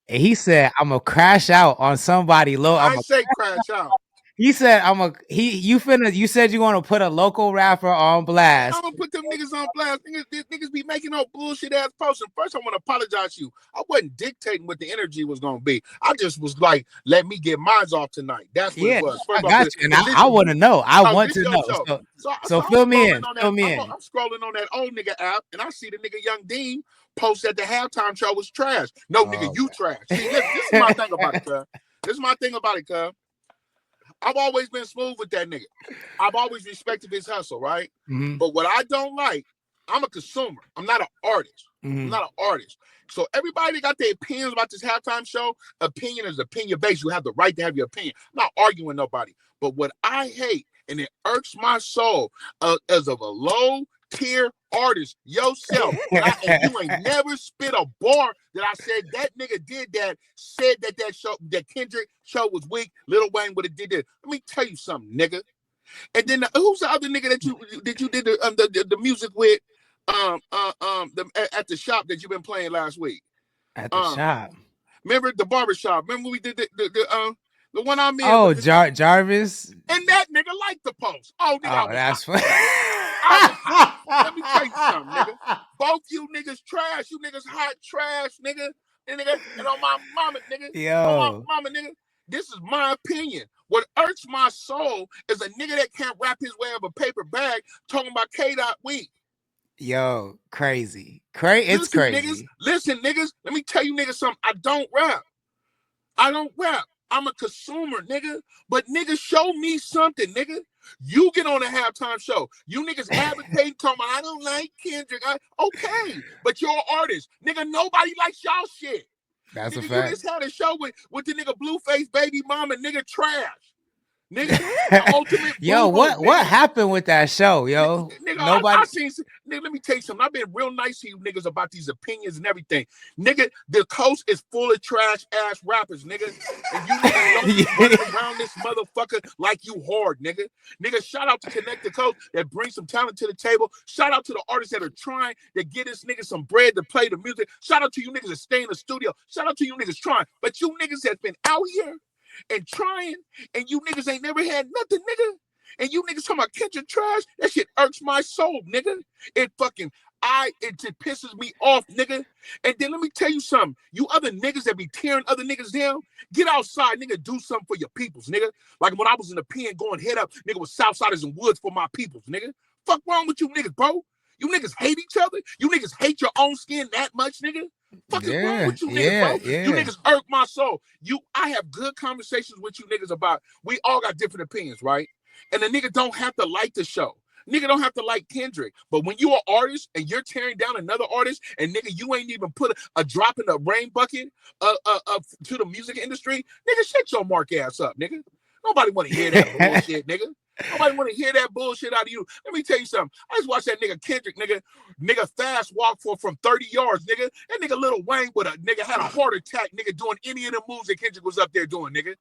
And he said, "I'm gonna crash out on somebody low. I say crash out. He said, "I'm a he. You said you want to put a local rapper on I'm blast." gonna put them niggas on blast. Niggas be making no bullshit ass posts. And first, I want to apologize to you. I wasn't dictating what the energy was gonna be. I just was like, let me get mine off tonight. That's what it Yeah, was. First I of all, got you, and because I want to know. I want this to your know. show. So, So, so I'm fill me scrolling in. on that. Fill me in. I'm scrolling on that old nigga app, and I see the nigga Young Dean post that the halftime show was trash. No, nigga, Oh, you trash. See, listen, this is my thing about it, cuz. This is my thing about it, cuz. I've always been smooth with that nigga. I've always respected his hustle, right? mm-hmm, But what I don't like, I'm a consumer. I'm not an artist. I'm mm-hmm. not an artist. So everybody got their opinions about this halftime show. Opinion is opinion based. You have the right to have your opinion. I'm not arguing with nobody. But what I hate, and it irks my soul, as of a low tier artist yourself, and you ain't never spit a bar that I said that nigga did that, said that show, that Kendrick show was weak. Lil Wayne would have did that. Let me tell you something, nigga. And then who's the other nigga that you did the music with at the shop that you've been playing last week? At the Um, shop. remember the barbershop? Remember we did the one I'm in Oh, with the Jarvis. and that nigga liked the post. Oh nigga, I Oh, was hot. that's funny. I was hot. Let me tell you something, nigga. Both you niggas trash. You niggas hot trash, nigga. And on my mama, nigga. On my Yo, mama, nigga. This is my opinion. What irks my soul is a nigga that can't wrap his way up a paper bag talking about K-Dot weed. yo, crazy. It's crazy. Listen, niggas. Let me tell you niggas something. I don't rap. I don't rap. I'm a consumer, nigga. But nigga, show me something, nigga. You get on a halftime show. You niggas advocate, talking about, I don't like Kendrick. Okay, but you're an artist. Nigga, nobody likes y'all shit. That's a Nigga, you fact. just had a show with the nigga Blueface Baby Mama, nigga trash. Nigga, the ultimate Yo, boo-boo, what nigga. happened with that show, yo? Nigga, I Nobody. seen. Nigga, let me tell you something. I've been real nice to you niggas about these opinions and everything. Nigga, the coast is full of trash ass rappers, nigga. And you niggas don't be running around this motherfucker like you hard, nigga. Nigga, shout out to Connect the Coast that brings some talent to the table. Shout out to the artists that are trying to get this nigga some bread to play the music. Shout out to you niggas that stay in the studio. Shout out to you niggas trying. But you niggas that's been out here and trying, and you niggas ain't never had nothing, nigga. And you niggas talking about Kendrick trash, that shit irks my soul, nigga. It fucking, it just pisses me off, nigga. And then let me tell you something. You other niggas that be tearing other niggas down, get outside, nigga, do something for your peoples, nigga. Like when I was in the pen going head up, nigga, with Southsiders and Woods for my peoples, nigga. Fuck wrong with you niggas, bro? You niggas hate each other? You niggas hate your own skin that much, nigga? Fuck is wrong with you niggas, bro? You niggas irk my soul. I have good conversations with you niggas about, we all got different opinions, right? And the nigga don't have to like the show. Nigga don't have to like Kendrick. But when you are an artist and you're tearing down another artist, and nigga, you ain't even put a drop in the rain bucket to the music industry, nigga, shut your mark ass up, nigga. Nobody want to hear that bullshit, nigga. Nobody want to hear that bullshit out of you. Let me tell you something. I just watched that nigga Kendrick, nigga fast walk from 30 yards, nigga. That nigga Lil Wayne had a heart attack, nigga, doing any of the moves that Kendrick was up there doing, nigga.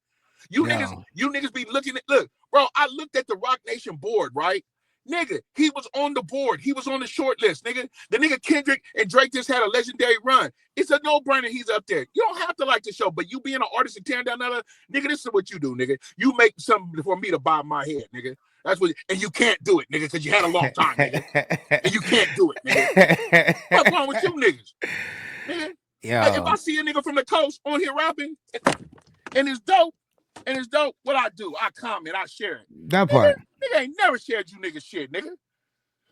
You niggas be looking at, look, bro, I looked at the Rock Nation board, right? Nigga, he was on the board. He was on the short list, nigga. The nigga Kendrick and Drake just had a legendary run. It's a no-brainer he's up there. You don't have to like the show, but you being an artist and tearing down another, nigga, this is what you do, nigga. You make something for me to bob my head, nigga. That's what, and you can't do it, nigga, because you had a long time, nigga. And you can't do it, nigga. What's wrong with you niggas? Nigga, like, if I see a nigga from the coast on here rapping and it's dope, what I do, I comment, I share it. That part. Nigga ain't never shared you niggas shit, nigga.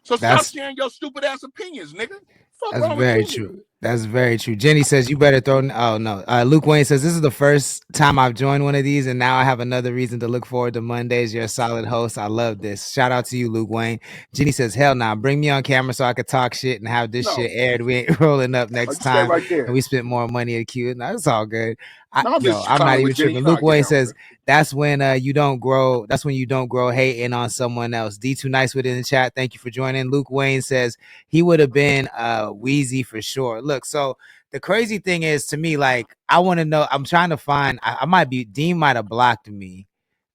So stop sharing your stupid ass opinions, nigga. Fuck That's wrong with very you, true. nigga. That's very true. Jenny says you better throw. Oh no. Luke Wayne says this is the first time I've joined one of these, and now I have another reason to look forward to Mondays. You're a solid host. I love this. Shout out to you, Luke Wayne. Jenny says, "Hell nah, bring me on camera so I could talk shit and have this shit aired. We ain't rolling up next time, right there. and we spent more money at Q. No, it's all good. I'm not not even Jenny, tripping. Luke Wayne says that's when you don't grow. That's when you don't grow hating on someone else. D2 Nice with it in the chat. Thank you for joining. Luke Wayne says he would have been Wheezy for sure. Look, so the crazy thing is to me, like, I want to know. I'm trying to find. I might be. Dean might have blocked me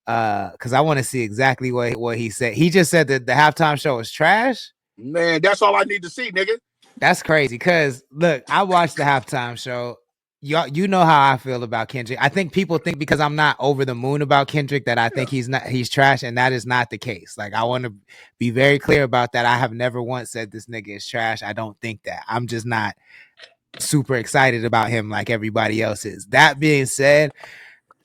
because I want to see exactly what he said. He just said that the halftime show was trash. Man, that's all I need to see, nigga. That's crazy. Cause look, I watched the halftime show. you know how I feel about Kendrick. I think people think because I'm not over the moon about Kendrick that I Yeah. think he's trash, and that is not the case. Like I want to be very clear about that. I have never once said this nigga is trash. I don't think that. I'm just not super excited about him like everybody else is. That being said,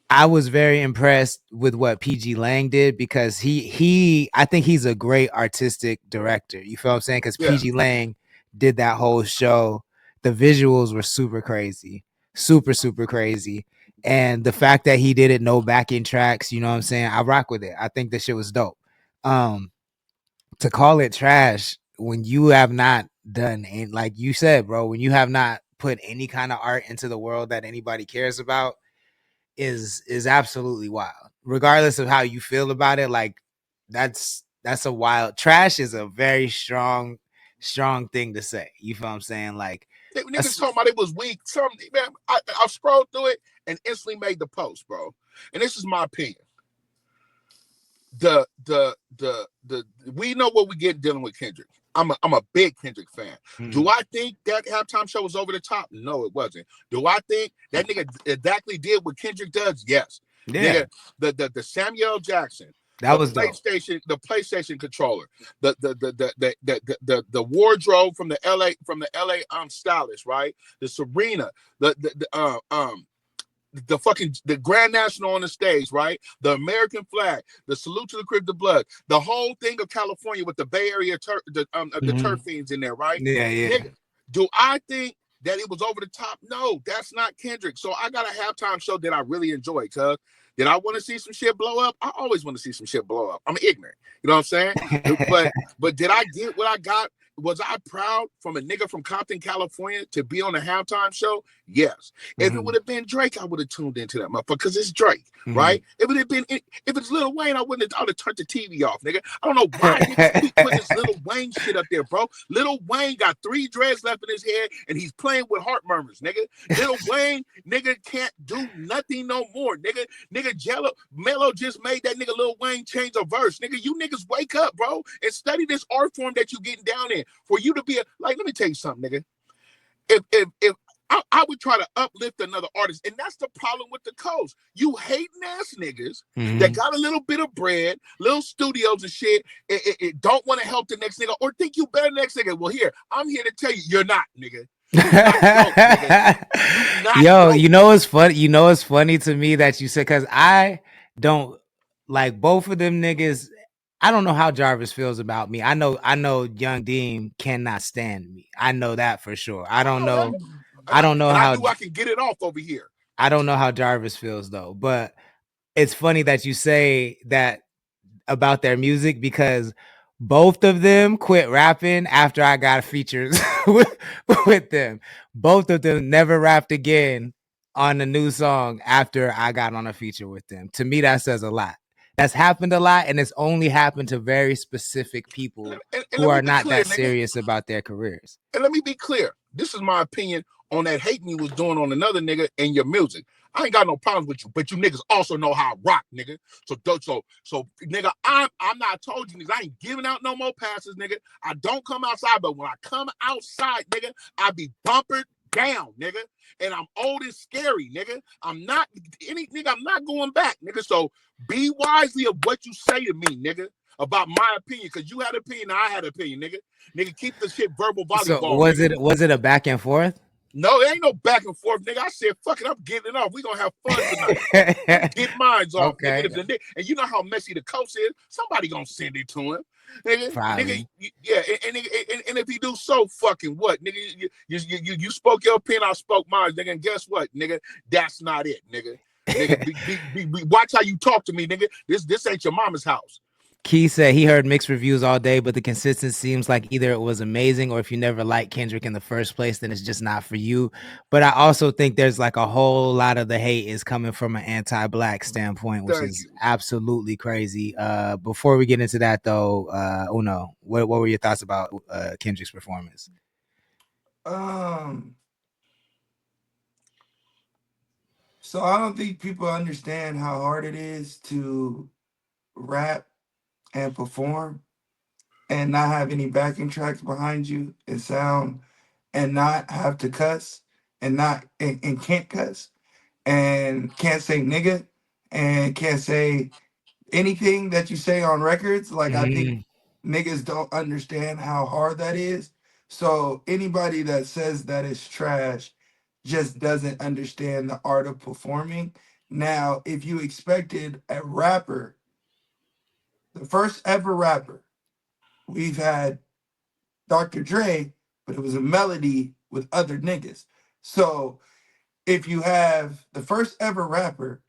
I was very impressed with what PG Lang did because he I think he's a great artistic director. You feel what I'm saying? Because Yeah. PG Lang did that whole show. The visuals were super crazy, super crazy, and the fact that he did it no backing tracks. You know what I'm saying? I rock with it. I think this shit was dope. Um, to call it trash when you have not done and like you said, bro, when you have not put any kind of art into the world that anybody cares about is absolutely wild. Regardless of how you feel about it, like that's a wild trash is a very strong thing to say. You feel what I'm saying? Like Niggas talking about it was weak. Some man, I scrolled through it and instantly made the post, bro. And this is my opinion. The we know what we get dealing with Kendrick. I'm a big Kendrick fan. Do I think that halftime show was over the top? No, it wasn't. Do I think that nigga exactly did what Kendrick does? Yes. yeah, Nigga, the Samuel Jackson, that was dope. the PlayStation controller, the wardrobe from the LA stylist, right? The Serena, the fucking the Grand National on the stage, right? The American flag, the salute to the Crib the Blood, the whole thing of California with the Bay Area the turf fiends in there, right? Yeah. Nigga, do I think that it was over the top? No, that's not Kendrick. So I got a halftime show that I really enjoyed, cuz. Did I want to see some shit blow up? I always want to see some shit blow up. I'm ignorant. You know what I'm saying? But did I get what I got? Was I proud from a nigga from Compton, California to be on a halftime show? Yes. If it would have been Drake, I would have tuned into that motherfucker because it's Drake, right? If it had been, if it's Lil Wayne, I would have turned the TV off, nigga. I don't know why niggas keep putting this Lil Wayne shit up there, bro. Lil Wayne got 3 dreads left in his head and he's playing with heart murmurs, nigga. Lil Wayne, nigga, can't do nothing no more, nigga. Nigga, Mello just made that nigga Lil Wayne change a verse, nigga. You niggas wake up, bro, and study this art form that you getting down in. For you to be like, let me tell you something, nigga. If I would try to uplift another artist, and that's the problem with the coast. You hating ass niggas that got a little bit of bread, little studios and shit, it don't want to help the next nigga or think you better than the next nigga. Well, here, I'm here to tell you, you're not, nigga. You're not dope, nigga. You not Yo, dope. you know it's funny. You know it's funny to me that you said because I don't like both of them niggas. I don't know how Jarvis feels about me. I know Young Dean cannot stand me. I know that for sure. I I don't know that. know. I don't know And I how knew I could get it off over here. I don't know how Jarvis feels though. But it's funny that you say that about their music because both of them quit rapping after I got features with them. Both of them never rapped again on a new song after I got on a feature with them. To me, that says a lot. That's happened a lot, and it's only happened to very specific people And who let me are be not clear, that nigga. serious about their careers. And let me be clear. This is my opinion on that hating you was doing on another nigga and your music. I ain't got no problems with you, but you niggas also know how I rock, nigga. So nigga, I'm not told you niggas. I ain't giving out no more passes, nigga. I don't come outside, but when I come outside, nigga, I be bumpered down, nigga. And I'm old and scary, nigga. I'm not going back, nigga. So be wisely of what you say to me, nigga, about my opinion, because you had an opinion, I had an opinion, nigga. Nigga, keep the shit verbal So volleyball, was nigga. it a back and forth? No, there ain't no back and forth, nigga. I said, fuck it, I'm getting it off. We gonna have fun tonight. I'm getting mines off, Okay, nigga. And you know how messy the coach is. Somebody gonna send it to him, nigga. probably. Yeah. And if he do so, fucking what, nigga? You spoke your opinion, I spoke mine, nigga. And guess what, nigga? That's not it, nigga. Nigga, watch how you talk to me, nigga. This ain't your mama's house. Key said he heard mixed reviews all day, but the consistency seems like either it was amazing or if you never liked Kendrick in the first place, then it's just not for you. But I also think there's like a whole lot of the hate is coming from an anti-black standpoint, which Thank is you. absolutely crazy. Before we get into that though, Uno, what were your thoughts about Kendrick's performance? Um, so I don't think people understand how hard it is to rap and perform and not have any backing tracks behind you and sound and not have to cuss and not and can't cuss and can't say nigga and can't say anything that you say on records. Like I think Mm, niggas don't understand how hard that is. So anybody that says that is trash just doesn't understand the art of performing. Now, if you expected a rapper, the first ever rapper, we've had Dr. Dre, but it was a melody with other niggas. So if you have the first ever rapper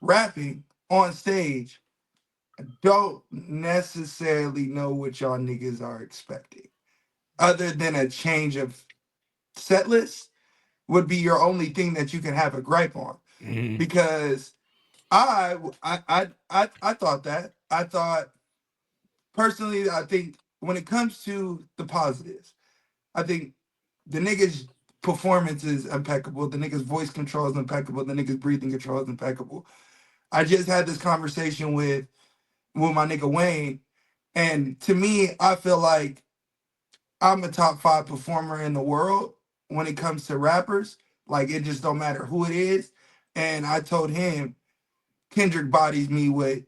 rapping on stage, I don't necessarily know what y'all niggas are expecting. Other than a change of set list would be your only thing that you can have a gripe on. mm, Because I thought that. I thought personally, I think when it comes to the positives, I think the nigga's performance is impeccable. The nigga's voice control is impeccable. The nigga's breathing control is impeccable. I just had this conversation with my nigga Wayne, and to me, I feel like I'm a top 5 performer in the world when it comes to rappers. Like it just don't matter who it is. And I told him Kendrick bodies me with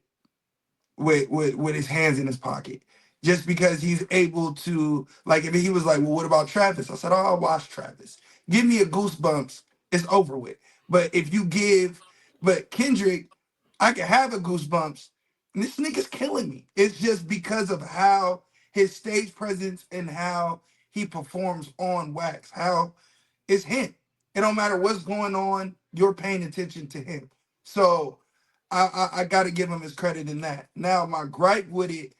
his hands in his pocket. Just because he's able to, like, if he was like, well, what about Travis? I said, oh, I'll watch Travis. Give me a goosebumps, it's over with. But if you give, but Kendrick, I can have a goosebumps, and this nigga's killing me. It's just because of how his stage presence and how he performs on wax, how it's him. It don't matter what's going on, you're paying attention to him. So I got to give him his credit in that. Now, my gripe with it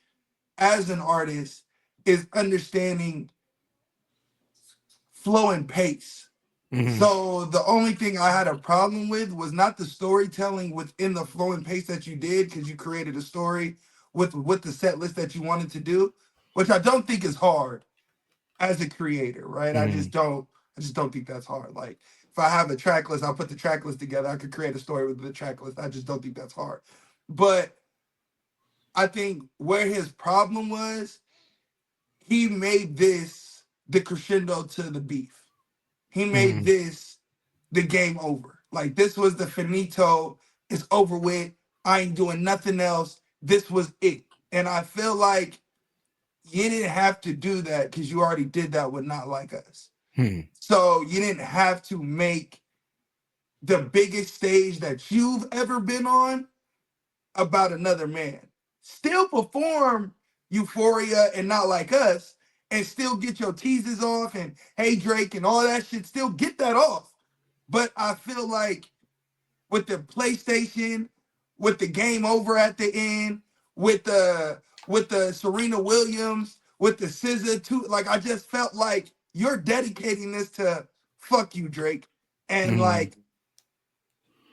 as an artist is understanding flow and pace. mm, So the only thing I had a problem with was not the storytelling within the flow and pace that you did, because you created a story with the set list that you wanted to do, which I don't think is hard as a creator, right? mm, I just don't think that's hard. Like if I have a track list, I'll put the track list together. I could create a story with the track list. I just don't think that's hard. But I think where his problem was, he made this the crescendo to the beef. He made mm, this the game over. Like this was the finito. It's over with. I ain't doing nothing else. This was it. And I feel like you didn't have to do that because you already did that with Not Like Us. mm, So you didn't have to make the biggest stage that you've ever been on about another man. Still perform Euphoria and Not Like Us, and still get your teases off and Hey Drake and all that shit. Still get that off. But I feel like with the PlayStation, with the game over at the end, with the Serena Williams, with the scissor too, like I just felt like you're dedicating this to fuck you, Drake. And mm, like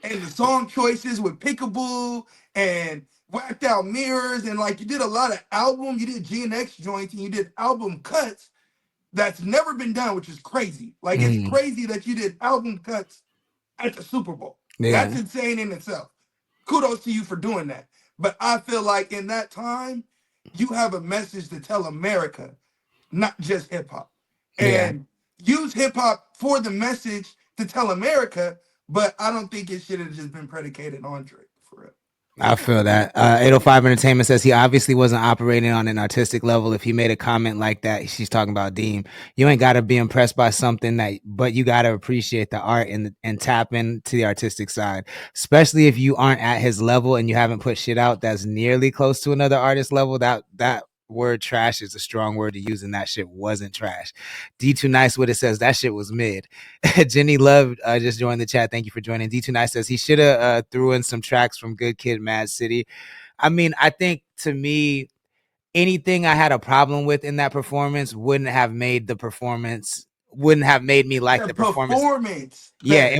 and the song choices with Pickaboo and Whacked Out Mirrors, and like you did a lot of album, you did GNX joints and you did album cuts that's never been done, which is crazy. Like it's mm. crazy that you did album cuts at the Super Bowl. That's Yeah, insane in itself. Kudos to you for doing that. But I feel like in that time, you have a message to tell America, not just hip hop. yeah. And use hip hop for the message to tell America, but I don't think it should have just been predicated on Drake for real. I feel that. 805 Entertainment says he obviously wasn't operating on an artistic level. If he made a comment like that, she's talking about Deem. You ain't got to be impressed by something that, but you got to appreciate the art and tap into the artistic side, especially if you aren't at his level and you haven't put shit out that's nearly close to another artist level. That word trash is a strong word to use, and that shit wasn't trash. D2 Nice with it says that shit was mid. Jenny Love just joined the chat. Thank you for joining. D2 Nice says he should have threw in some tracks from Good Kid, Mad City. I mean, I think to me, anything I had a problem with in that performance wouldn't have made me like The the performance. performance better.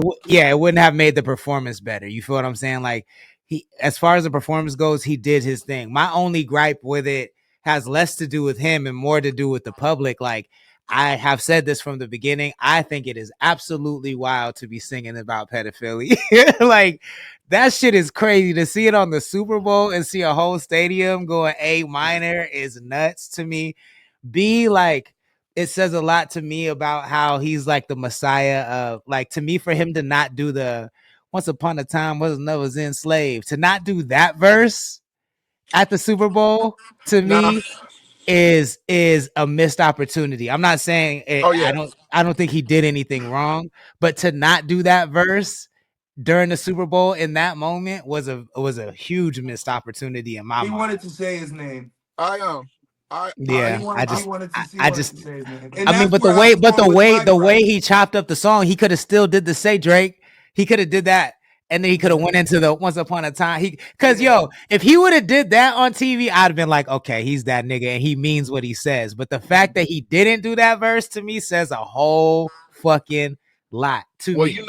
It wouldn't have made the performance better. You feel what I'm saying? Like he, as far as the performance goes, he did his thing. My only gripe with it has less to do with him and more to do with the public. Like I have said this from the beginning. I think it is absolutely wild to be singing about pedophilia. Like that shit is crazy to see it on the Super Bowl and see a whole stadium going A minor is nuts to me. B like it says a lot to me about how he's like the messiah of, like, to me, for him to not do the once upon a time was enslaved, to not do that verse at the Super Bowl, to Nah. me is a missed opportunity. I'm not saying it, Oh I yeah. don't think he did anything wrong, but to not do that verse during the Super Bowl in that moment was a huge missed opportunity in my He mind. wanted to say his name. I Yeah, He wanted to. He I wanted just to say his name, and I mean, that's where I was but going with mighty the way right. he chopped up the song, he could have still did the say Drake. He could have did that, and then he could have went into the Once Upon a Time. Because Yeah, yo, if he would have did that on TV, I'd have been like, okay, he's that nigga, and he means what he says. But the fact that he didn't do that verse to me says a whole fucking lot to well, me. you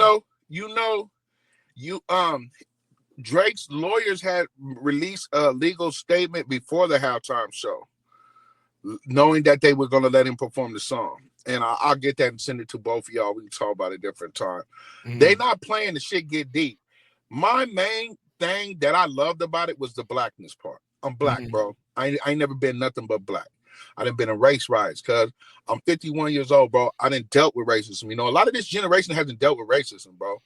Drake's lawyers had released a legal statement before the halftime show, knowing that they were going to let him perform the song. And I'll get that and send it to both of y'all. We can talk about it a different time. They not playing the shit get deep. My main thing that I loved about it was the blackness part. I'm black, bro. I ain't never been nothing but black. I done been in race riots because I'm 51 years old, bro. I done dealt with racism. You know, a lot of this generation hasn't dealt with racism, bro.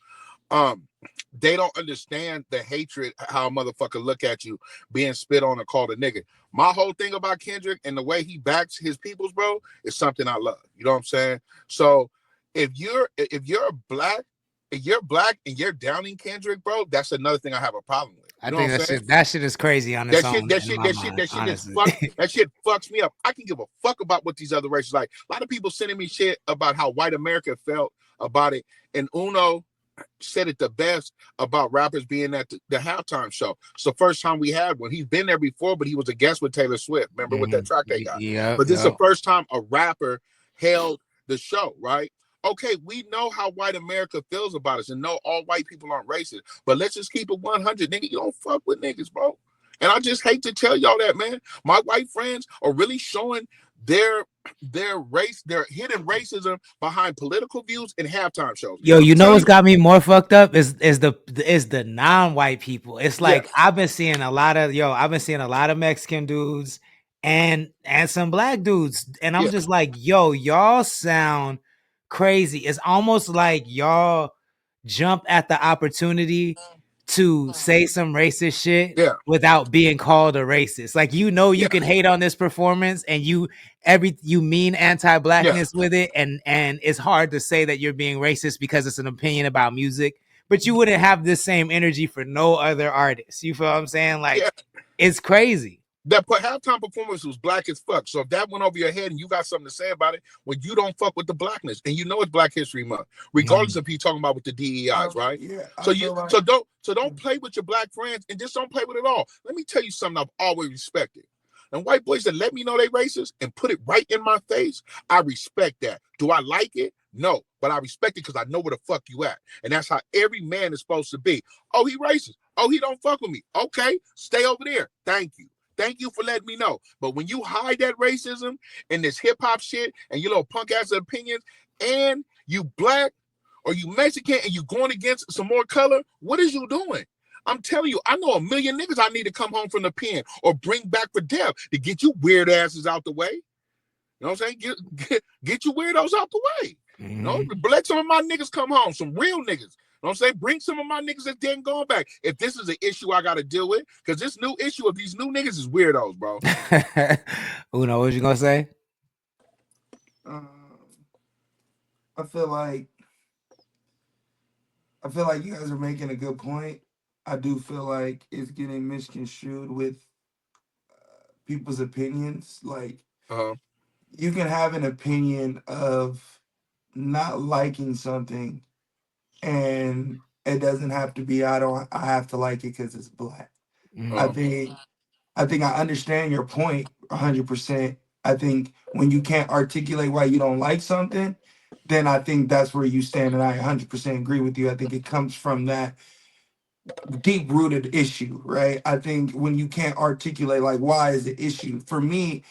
They don't understand the hatred, how a motherfucker look at you being spit on and called a nigga. My whole thing about Kendrick and the way he backs his peoples, bro, is something I love. You know what I'm saying? So if you're black, if you're black and you're downing Kendrick, bro, that's another thing I have a problem with. I You know think what I'm saying? that shit is crazy on its own in my mind, That shit is honestly. fuck. That shit fucks me up. I can give a fuck about what these other races like. A lot of people sending me shit about how white America felt about it, and Uno said it the best about rappers being at the halftime show. It's the first time we had one. He's been there before, but he was a guest with Taylor Swift. Remember with that track they got? Yep, But this is the yep. first time a rapper held the show, right? Okay, we know how white America feels about us and know all white people aren't racist, but let's just keep it 100. Nigga, you don't fuck with niggas, bro. And I just hate to tell y'all that, man. My white friends are really showing their their hidden racism behind political views in halftime shows. Yo, I'm you know telling what's you, got me more fucked up is the non-white people. It's yeah, like I've been seeing a lot of Mexican dudes and some black dudes, and I'm yeah, just like, yo, y'all sound crazy. It's almost like y'all jump at the opportunity to say some racist shit yeah, without being called a racist. Like, you know, you yeah, can hate on this performance and you mean yeah, anti-blackness with it, and it's hard to say that you're being racist because it's an opinion about music, but you wouldn't have this same energy for no other artist. You feel what I'm saying? Like, yeah. it's crazy. That halftime performance was black as fuck. So if that went over your head and you got something to say about it, well, you don't fuck with the blackness, and you know it's Black History Month, regardless if you talking about with the DEIs, right? Yeah, I So you feel like don't play with your black friends and just don't play with it all. Let me tell you something I've always respected. And white boys that let me know they racist and put it right in my face, I respect that. Do I like it? No, but I respect it because I know where the fuck you at. And that's how every man is supposed to be. Oh, he racist. Oh, he don't fuck with me. Okay, stay over there. Thank you. Thank you for letting me know. But when you hide that racism and this hip hop shit and your little punk ass opinions, and you black or you Mexican and you going against some more color, what is you doing? I'm telling you, I know a million niggas I need to come home from the pen or bring back for death to get you weird asses out the way. You know what I'm saying? Get you weirdos out the way. You know, let some of my niggas come home, some real niggas. You know what I'm saying? Bring some of my niggas that didn't go back. If this is an issue I got to deal with, because this new issue of these new niggas is weirdos, bro. Uno, what you gonna say? um, I feel like you guys are making a good point. I do feel like it's getting misconstrued with people's opinions. Like, Uh-huh. you can have an opinion of not liking something, and it doesn't have to be I have to like it because it's black. I Uh-huh. think I understand your point 100%. I think when you can't articulate why you don't like something, then I think that's where you stand, and I 100% agree with you. I think it comes from that deep rooted issue, right? I think when you can't articulate like why is the issue, for me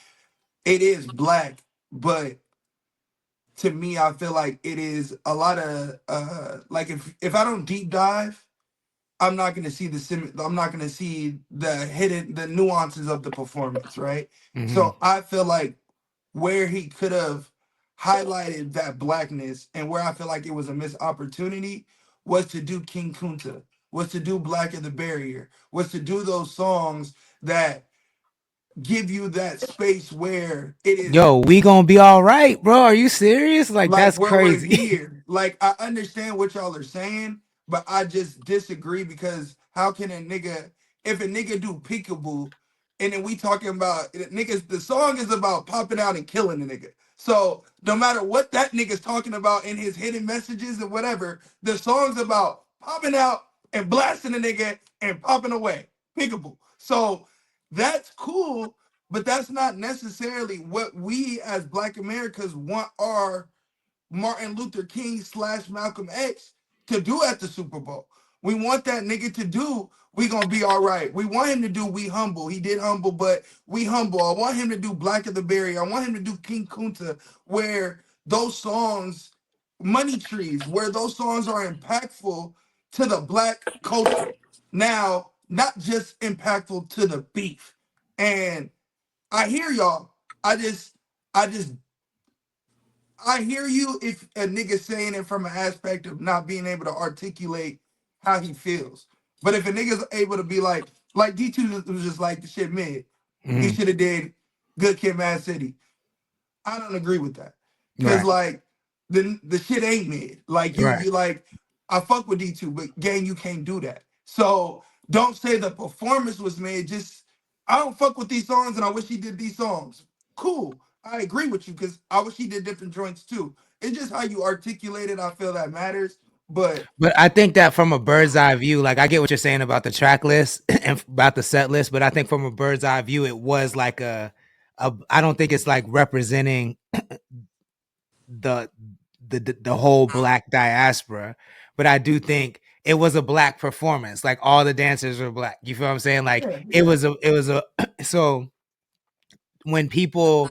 it is black, but to me I feel like it is a lot of like if I don't deep dive, I'm not going to see I'm not going to see the nuances of the performance, right? So I feel like where he could have highlighted that blackness, and where I feel like it was a missed opportunity was to do King Kunta, was to do Black of the Barrier, was to do those songs that give you that space where it is Yo, we gonna be all right, bro. Are you serious? Like like that's where we're crazy. here. Like I understand what y'all are saying, but I just disagree because how can a nigga if a nigga do peekaboo and then we talking about niggas the song is about popping out and killing the nigga. So no matter what that nigga's talking about in his hidden messages and whatever, the song's about popping out and blasting the nigga and popping away. Peekaboo. So that's cool, but that's not necessarily what we as Black Americans want our Martin Luther King / Malcolm X to do at the Super Bowl. We want that nigga to do We Gonna Be All Right. We want him to do We Humble. He did Humble, but We Humble. I want him to do Black of the Berry. I want him to do King Kunta, where those songs, Money Trees, where those songs are impactful to the Black culture. Now, not just impactful to the beef. And I hear y'all. I just I hear you if a nigga saying it from an aspect of not being able to articulate how he feels. But if a nigga's able to be like D2 was just like the shit mid, he Mhm. should have did Good Kid, Mad City. I don't agree with that. Cause Right, like the shit ain't mid. Like you right. you like I fuck with D2, but gang, you can't do that. So don't say the performance was mid. Just I don't fuck with these songs and I wish he did these songs. Cool. I agree with you because I wish he did different joints too. It's just how you articulate it. I feel that matters. But But I think that from a bird's eye view, like I get what you're saying about the track list and about the set list, but I think from a bird's eye view, it was like a I don't think it's like representing the the whole black diaspora, but I do think it was a black performance. Like all the dancers were black. You feel what I'm saying? Like yeah, yeah, it was a so when people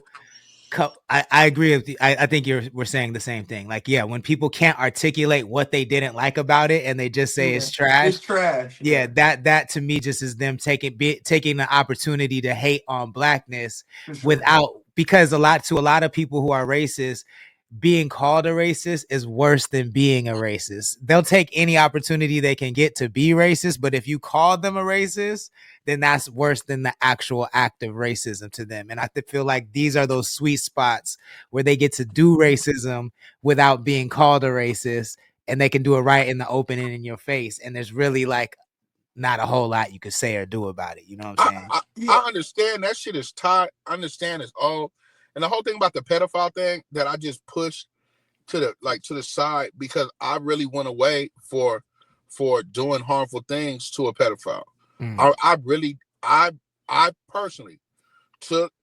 I agree with you. I think we're saying the same thing. Like, yeah, when people can't articulate what they didn't like about it and they just say yeah. it's trash, It's trash. yeah, Yeah, that to me just is them taking the opportunity to hate on blackness for sure. without because a lot of people who are racist, being called a racist is worse than being a racist. They'll take any opportunity they can get to be racist, but if you call them a racist, then that's worse than the actual act of racism to them. And I feel like these are those sweet spots where they get to do racism without being called a racist, and they can do it right in the open and in your face. And there's really like not a whole lot you could say or do about it. You know what I'm I, saying? I Yeah, I understand that shit is tied. I understand it's all, and the whole thing about the pedophile thing that I just pushed to the side because I really went away for doing harmful things to a pedophile. Mm. I really I personally took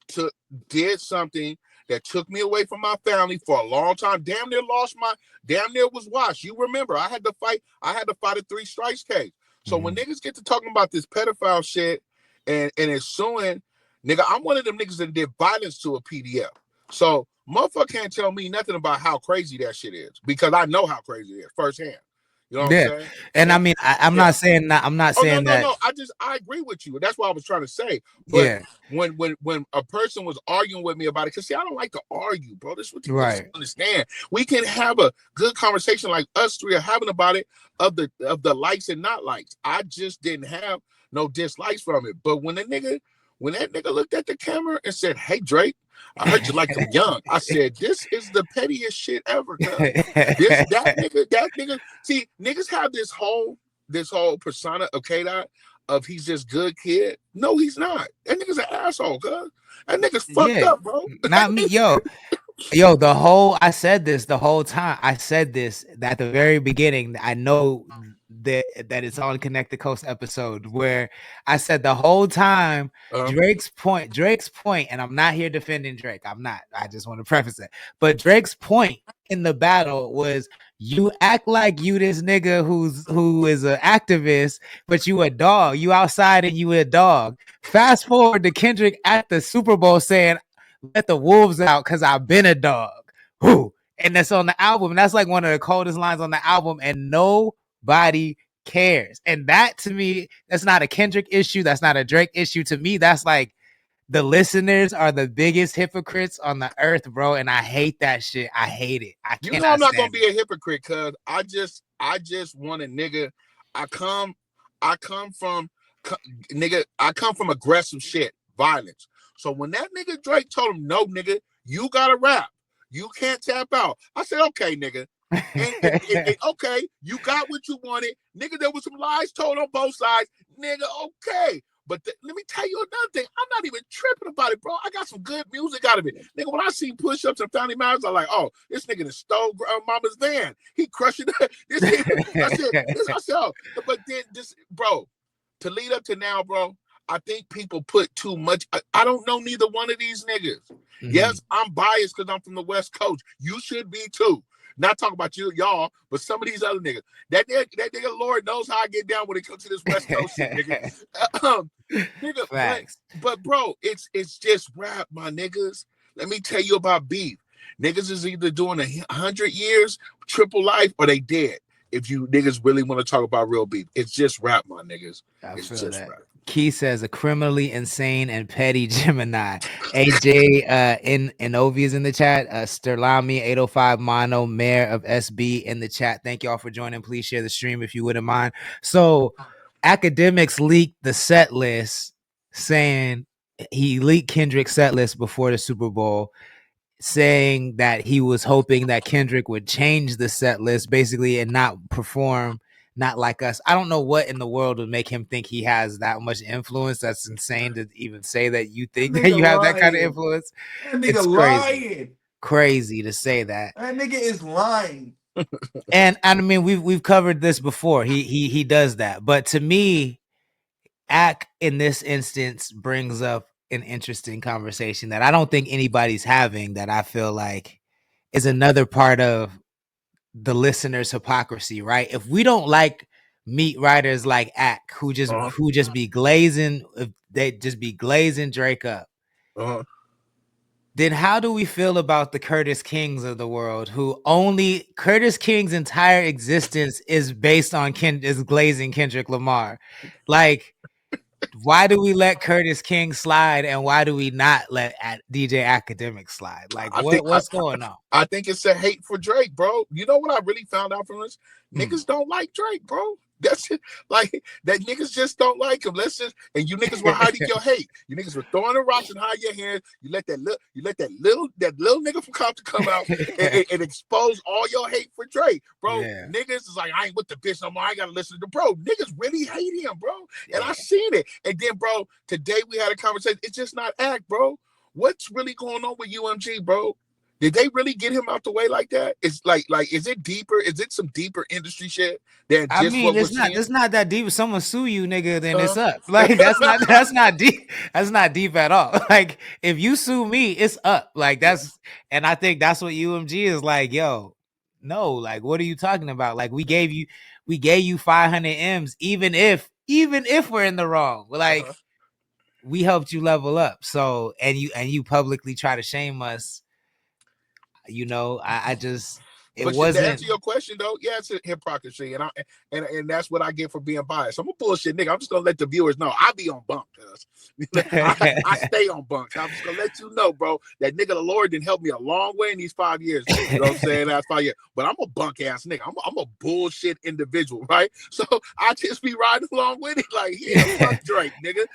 to did something that took me away from my family for a long time. Damn near was washed. You remember I had to fight a 3 strikes case. So when Mm. niggas get to talking about this pedophile shit and it's suing, nigga, I'm one of them niggas that did violence to a PDF. So motherfucker can't tell me nothing about how crazy that shit is because I know how crazy it is firsthand. You know what I'm Yeah, saying? and I And mean, I'm yeah. not saying that. I'm not Oh no, saying no, that. no. I agree with you. That's what I was trying to say. But Yeah, when a person was arguing with me about it, because see, I don't like to argue, bro. This is what you niggas right. understand. We can have a good conversation like us three are having about it of the likes and not likes. I just didn't have no dislikes from it. But when that nigga looked at the camera and said, "Hey Drake, I heard you like them young," I said, "This is the pettiest shit ever, cuz." That nigga. See, niggas have this whole persona of K Dot of he's just good kid. No, he's not. That nigga's an asshole, cuz. That nigga's fucked Yeah, up, bro. not me, yo. Yo, the whole I said this the whole time. I said this at the very beginning. I know that it's on Connected Coast episode where I said the whole time Uh, Drake's point, and I'm not here defending Drake. I'm not. I just want to preface it. But Drake's point in the battle was you act like you this nigga who is an activist, but you a dog. You outside and you a dog. Fast forward to Kendrick at the Super Bowl saying, let the wolves out because I've been a dog. Whoo. And that's on the album. And that's like one of the coldest lines on the album. And nobody cares. And that to me, that's not a Kendrick issue. That's not a Drake issue. To me, that's like the listeners are the biggest hypocrites on the earth, bro. And I hate that shit. I hate it. I You know cannot I'm not gonna stand be a hypocrite, cuz I just want a nigga. I come I come from nigga, I come from aggressive shit, violence. So when that nigga Drake told him, no, nigga, you gotta rap. You can't tap out. I said, okay, nigga. And okay, you got what you wanted. Nigga, there was some lies told on both sides. Nigga, okay. But let me tell you another thing. I'm not even tripping about it, bro. I got some good music out of it. Nigga, when I see push-ups and Family Matters, I'm like, oh, this nigga that stole mama's van. He crushing this. I said, oh. But then this, bro, to lead up to now, bro, I think people put too much. I don't know neither one of these niggas. Yes, I'm biased because I'm from the West Coast. You should be too. Not talking about you, y'all, but some of these other niggas. That nigga, Lord knows how I get down when it comes to this West Coast shit, nigga. Nigga, Facts. but bro, it's just rap, my niggas. Let me tell you about beef. Niggas is either doing 100 years, triple life, or they dead. If you niggas really want to talk about real beef, it's just rap, my niggas. It's just that. rap. Key says a criminally insane and petty Gemini. AJ Inovi is in the chat. Sterlami 805 Mono, Mayor of SB in the chat. Thank y'all for joining. Please share the stream if you wouldn't mind. So Academics leaked the set list, saying he leaked Kendrick's set list before the Super Bowl, saying that he was hoping that Kendrick would change the set list basically and not perform not like us. I don't know what in the world would make him think he has that much influence. That's insane to even say that you think that you have that kind of influence. That nigga It's lying. Crazy to say that. That nigga is lying. And I mean, we've covered this before. He does that, but to me, Ack in this instance brings up an interesting conversation that I don't think anybody's having. That I feel like is another part of the listener's hypocrisy, right? If we don't like meat writers like Ack, who just be glazing, if they just be glazing Drake up, then how do we feel about the Curtis Kings of the world, who only Curtis King's entire existence is based on is glazing Kendrick Lamar? Like, why do we let Curtis King slide and why do we not let DJ Academic slide? Like, what's going on? I think it's a hate for Drake, bro. You know what I really found out from this? Niggas don't like Drake, bro. That's it. Like, that niggas just don't like him. And you niggas were hiding your hate. You niggas were throwing the rocks and hiding your hands. You let that little nigga from Compton come out and expose all your hate for Drake, bro. Yeah. Niggas is like, I ain't with the bitch no more. I ain't gotta listen to bro. Niggas really hate him, bro. And I seen it. And then, bro, today we had a conversation. It's just not Act, bro. What's really going on with UMG, bro? Did they really get him out the way like that? It's like, is it deeper? Is it some deeper industry shit than just I mean, it's not that deep. If someone sue you, nigga, then it's up. Like, that's not deep. That's not deep at all. Like, if you sue me, it's up. Like, and I think that's what UMG is like, yo, no, like, what are you talking about? Like, we gave you 500 M's, even if we're in the wrong. Like, we helped you level up. So, and you publicly try to shame us. You know, I just, it wasn't. To answer your question though, yeah, it's a hypocrisy, and that's what I get for being biased. I'm a bullshit nigga. I'm just gonna let the viewers know I be on bunk, cuz I stay on bunk. I'm just gonna let you know, bro, that nigga the Lord didn't help me a long way in these 5 years. You know what I'm saying? That's 5 years. But I'm a bunk ass nigga. I'm a bullshit individual, right? So I just be riding along with it, like, yeah, fuck Drake, nigga.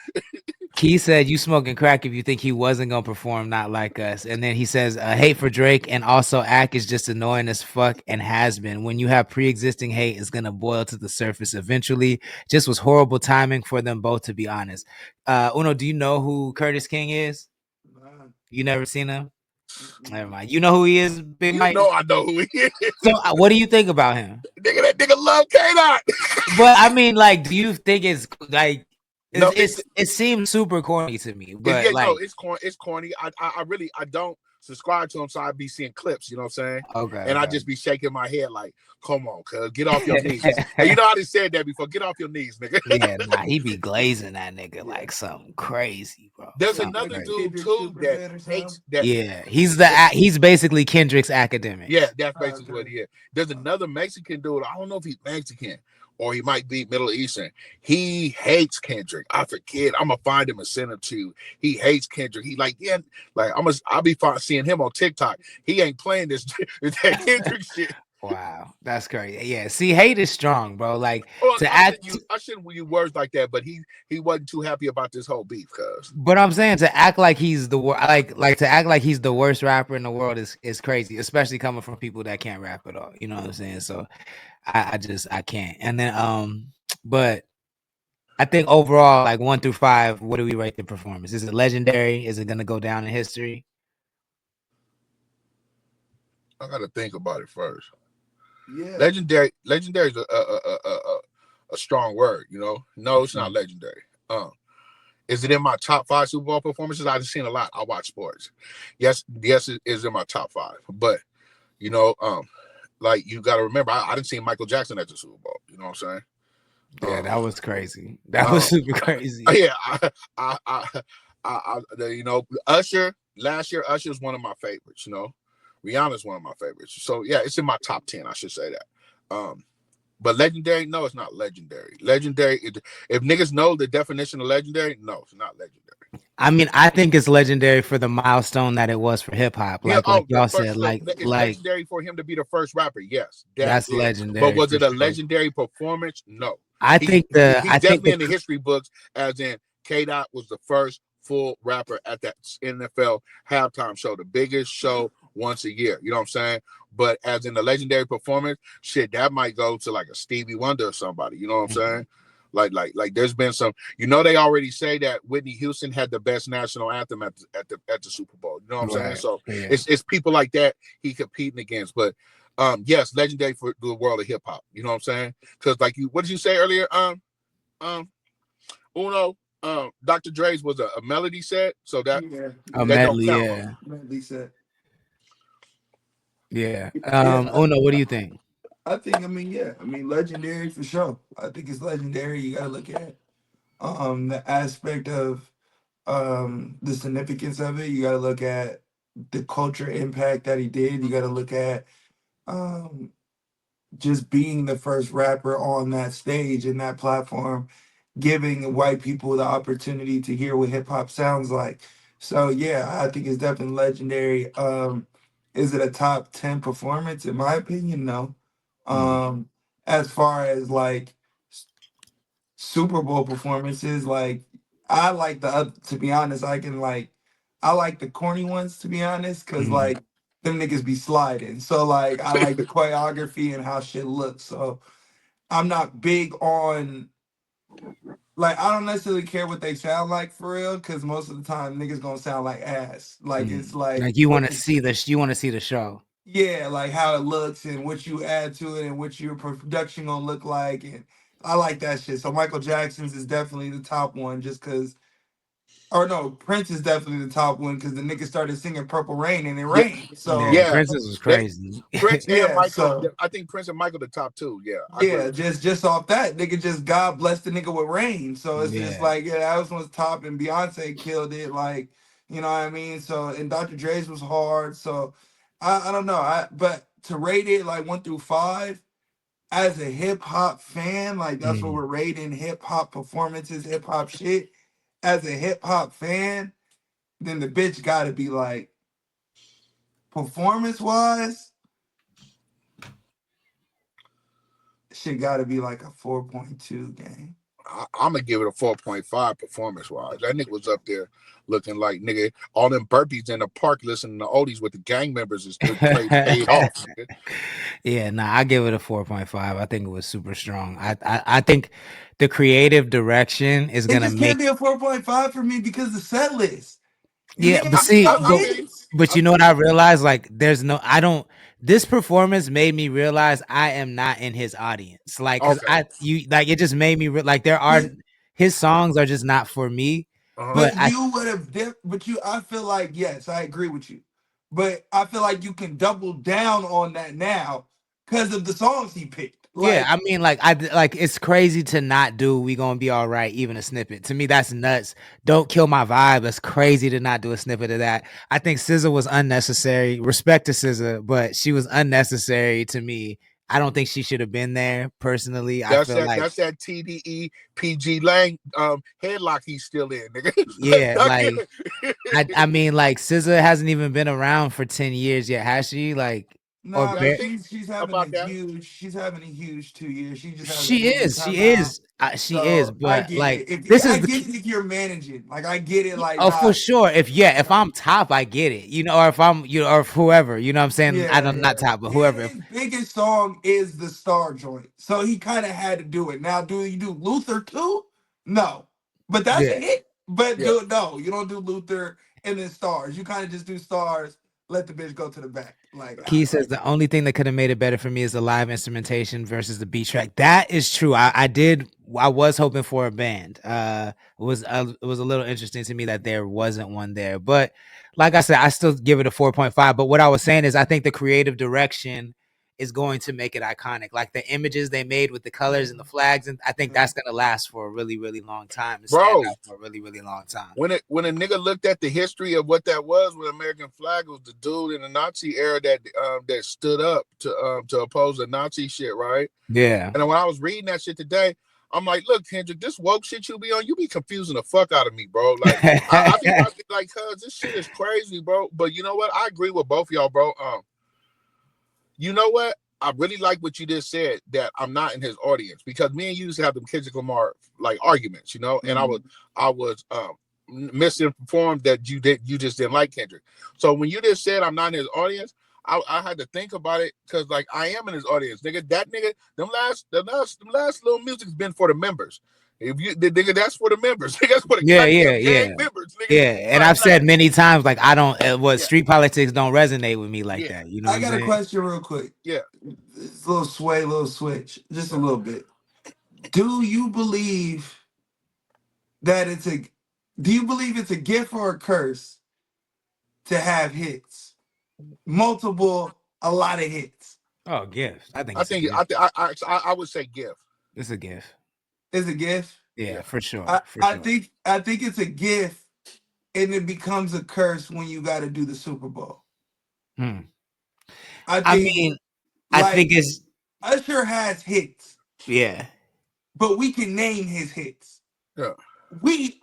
Key said, you smoking crack if you think he wasn't going to perform not like us. And then he says, hate for Drake and also Ack is just annoying as fuck and has been. When you have pre-existing hate, it's going to boil to the surface eventually. Just was horrible timing for them both, to be honest. Uno, do you know who Curtis King is? You never seen him? Never mind. You know who he is, Big Mike? You know I know who he is. So what do you think about him? Nigga, that nigga love K-Dot. But I mean, like, do you think it's like, no, it seems super corny to me, but yeah, like, no, it's corny. I really don't subscribe to him, so I'd be seeing clips, you know what I'm saying? Okay. And I just be shaking my head like, come on, cuz, get off your knees. And you know I done said that before. Get off your knees, nigga. Yeah, nah, he be glazing that nigga like something crazy, bro. There's another dude too that hates that. Yeah, he's basically Kendrick's Academic. Yeah, that's basically what he is. There's another Mexican dude. I don't know if he's Mexican, or he might be Middle Eastern. He hates Kendrick. I forget. I'm gonna find him and send him to you. He hates Kendrick. He like, yeah, like I'll be fine seeing him on TikTok. He ain't playing this that Kendrick shit. Wow, that's crazy. Yeah, see, hate is strong, bro. Like Well, to act, I shouldn't use words like that, but he wasn't too happy about this whole beef, cuz. but I'm saying to act like he's the like to act like he's the worst rapper in the world is crazy, especially coming from people that can't rap at all. You know what I'm saying? So I can't. And then but I think overall, like 1 through 5, what do we rate the performance? Is it legendary? Is it gonna go down in history? I gotta think about it first. Yeah. Legendary is a strong word, you know. No, it's not legendary. Is it in my top 5 Super Bowl performances? I've seen a lot. I watch sports. Yes, it is in my top 5. But you know, like you got to remember, I didn't see Michael Jackson at the Super Bowl. You know what I'm saying? Yeah, that was crazy. That was super crazy. Yeah, you know, Usher last year. Usher is one of my favorites. You know, Rihanna's one of my favorites. So yeah, it's in my top 10. I should say that. But legendary, no, it's not legendary. Legendary, if niggas know the definition of legendary, no, it's not legendary. I mean, I think it's legendary for the milestone that it was for hip hop. Yeah, Like y'all first, said, it's legendary for him to be the first rapper. Yes, that's is. legendary. But was it a sure. legendary performance? No. I think he's definitely in the history books, as in K-Dot was the first full rapper at that NFL halftime show, the biggest show once a year. You know what I'm saying? But as in the legendary performance, shit, that might go to like a Stevie Wonder or somebody. You know what I'm saying? Like there's been some, you know, they already say that Whitney Houston had the best national anthem at the Super Bowl. You know what I'm saying? So it's people like that he competing against. But yes, legendary for the world of hip hop. You know what I'm saying? Because like what did you say earlier? Uno, Dr. Dre's was a melody set, so that a that medley, don't count. Medley set. Yeah. Uno, what do you think? I think, I mean, legendary for sure. I think it's legendary. You gotta look at the aspect of the significance of it. You gotta look at the culture impact that he did. You gotta look at just being the first rapper on that stage and that platform, giving white people the opportunity to hear what hip hop sounds like. So yeah, I think it's definitely legendary. Is it a top 10 performance? In my opinion, no. As far as like Super Bowl performances, like I like to be honest, I like the corny ones to be honest, because like them niggas be sliding. So like I like the choreography and how shit looks. So I'm not big on, like, I don't necessarily care what they sound like for real, because most of the time niggas gonna sound like ass. Like it's like you want to see the show. Yeah, like how it looks and what you add to it and what your production gonna look like, and I like that shit. So Michael Jackson's is definitely the top one, just because. Or no, Prince is definitely the top one because the nigga started singing "Purple Rain" and it rained. So yeah, Princess was crazy. Prince and Michael. So I think Prince and Michael the top 2. Yeah, just off that, nigga, just God bless the nigga with rain. So it's just like, that was top, and Beyonce killed it. Like, you know what I mean? So, and Dr. Dre's was hard. So I don't know. But to rate it like 1 through 5 as a hip hop fan, like that's what we're rating hip hop performances, hip hop shit. As a hip hop fan, then the bitch gotta be like, performance wise, shit gotta be like a 4.2 game. I'm gonna give it a 4.5 performance wise. That nigga was up there looking like, nigga, all them burpees in the park listening to oldies with the gang members is paid off. Nigga. Yeah, I give it a 4.5. I think it was super strong. I think the creative direction is gonna can't be a 4.5 for me because the set list. Yeah, but see, but you know what I realized? Like, this performance made me realize I am not in his audience. Like, cause it just made me like his songs are just not for me. But you would have I feel like, yes, I agree with you. But I feel like you can double down on that now because of the songs he picked. Like, I mean, it's crazy to not do "We Gonna Be All Right" even a snippet. To me, that's nuts. "Don't Kill My Vibe." That's crazy to not do a snippet of that. I think SZA was unnecessary. Respect to SZA, but she was unnecessary to me. I don't think she should have been there. Personally, I That's feel that. like That's that TDE PG Lang headlock he's still in, nigga. yeah, like I mean, like SZA hasn't even been around for 10 years yet, has she? Like, or Nah, yeah, I but bare, think she's having a about that, huge 2 years. She just hasn't she taken is, time she out. is, she is. So I But get like, it. If this I is the get it if you're managing, like I get it, like oh for not, sure. If not I'm top, I get it. You know, or if I'm or if whoever, you know what I'm saying? I yeah, don't not yeah. top, but whoever. His biggest song is the Star joint. So he kind of had to do it. Now, do you do Luther too? No. But that's a Yeah. hit. But yeah, no, you don't do Luther and then Stars. You kind of just do Stars, let the bitch go to the back. Like, Key says the only thing that could have made it better for me is the live instrumentation versus the beat track. That is true. I was hoping for a band. It was a little interesting to me that there wasn't one there. But like I said, I still give it a 4.5. But what I was saying is I think the creative direction is going to make it iconic. Like the images they made with the colors and the flags, and I think that's gonna last for a really, really long time and stand bro. out for a really, really long time. When a nigga looked at the history of what that was with American flag, was the dude in the Nazi era that stood up to oppose the Nazi shit, right? Yeah. And when I was reading that shit today, I'm like, look, Kendrick, this woke shit you be on, you be confusing the fuck out of me, bro. Like I be like, cuz this shit is crazy, bro. But you know what? I agree with both of y'all, bro. You know what? I really like what you just said, that I'm not in his audience, because me and you used to have them Kendrick Lamar like arguments, you know, and I was misinformed that you just didn't like Kendrick. So when you just said I'm not in his audience, I had to think about it, because like I am in his audience, nigga. That nigga, them last little music's been for the members. If you the nigga, that's for the members. That's for the Yeah, yeah, goddamn yeah. gang members, nigga. Yeah, and I've Like said many times, like I don't, what yeah, street politics don't resonate with me like yeah, that. You know what I I'm got a saying? question real quick. yeah. It's a little sway, little switch, just a little bit. Do you believe that it's a? Do you believe it's a gift or a curse to have hits, multiple, a lot of hits? Oh, gift. I think I it's a think gift. I would say gift. It's a gift. Is a gift. Yeah, Yeah. for sure, I, for I sure. think I think it's a gift, and it becomes a curse when you got to do the Super Bowl. Hmm. I I think mean, I think like it's Usher has hits, yeah. but we can name his hits. Yeah. We